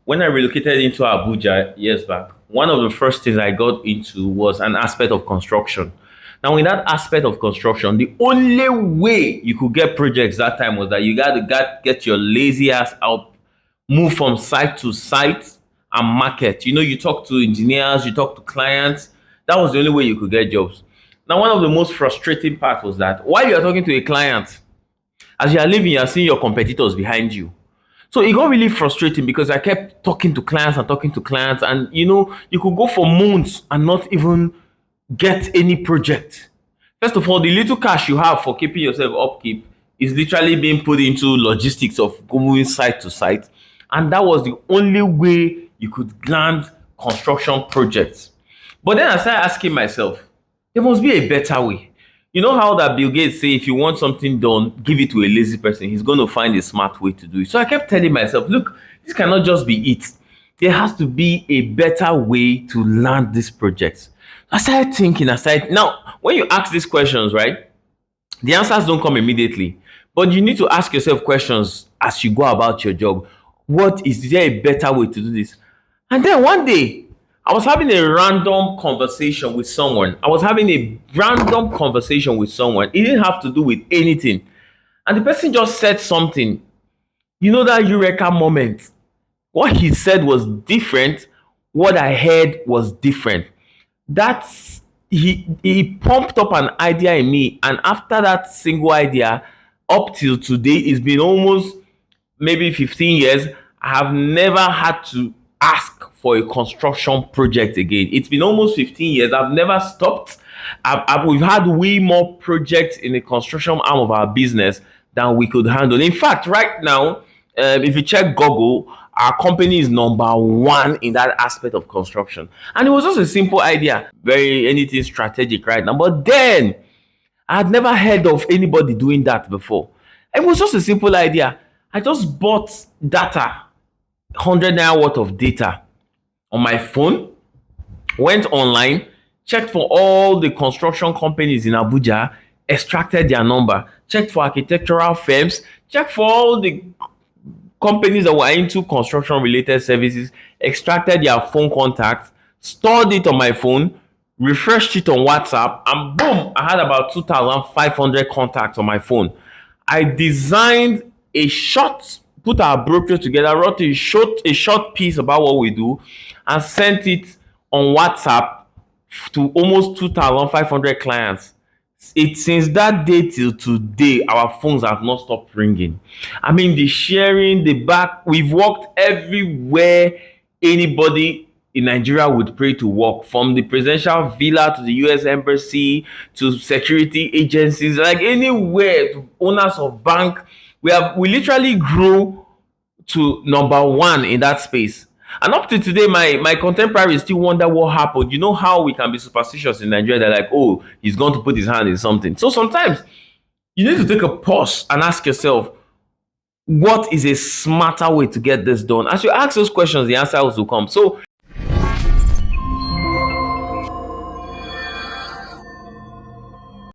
when I relocated into Abuja years back, one of the first things I got into was an aspect of construction. Now, in that aspect of construction, the only way you could get projects that time was that you got to get your lazy ass out, move from site to site and market. You talk to engineers, you talk to clients. That was the only way you could get jobs. Now, one of the most frustrating parts was that while you are talking to a client, as you are leaving, you are seeing your competitors behind you. So it got really frustrating because I kept talking to clients and talking to clients, and you could go for months and not even get any project. First of all, the little cash you have for keeping yourself upkeep is literally being put into logistics of going site to site, and that was the only way you could land construction projects. But then I started asking myself, there must be a better way. You know how that Bill Gates say if you want something done, give it to a lazy person. He's going to find a smart way to do it. So I kept telling myself, look, this cannot just be it. There has to be a better way to land these projects. I started thinking, now, when you ask these questions, right, the answers don't come immediately. But you need to ask yourself questions as you go about your job. What is there a better way to do this? And then one day, I was having a random conversation with someone. I was having a random conversation with someone. It didn't have to do with anything. And the person just said something. You know that eureka moment? What he said was different. What I heard was different. That's he pumped up an idea in me, and after that single idea, up till today, it's been almost maybe 15 years. I have never had to ask for a construction project again. It's been almost 15 years. I've never stopped. We've had way more projects in the construction arm of our business than we could handle. In fact, right now, if you check Google, our company is number one in that aspect of construction. And it was just a simple idea, very anything strategic right now. But then I had never heard of anybody doing that before. It was just a simple idea. I just bought data, 100 naira worth of data on my phone, went online, checked for all the construction companies in Abuja, extracted their number, checked for architectural firms, checked for all the companies that were into construction related services, extracted their phone contacts, stored it on my phone, refreshed it on WhatsApp, and boom, I had about 2,500 contacts on my phone. I designed a short, put our brochure together, wrote a short piece about what we do, and sent it on WhatsApp to almost 2,500 clients. Since that day till today, our phones have not stopped ringing. I mean, the sharing, the back, we've worked everywhere anybody in Nigeria would pray to work, from the presidential villa to the US embassy to security agencies, like anywhere, to owners of bank. We literally grew to number one in that space. And up to today, my contemporaries still wonder what happened. You know how we can be superstitious in Nigeria? They're like, oh, he's going to put his hand in something. So sometimes you need to take a pause and ask yourself, what is a smarter way to get this done? As you ask those questions, the answers will come. So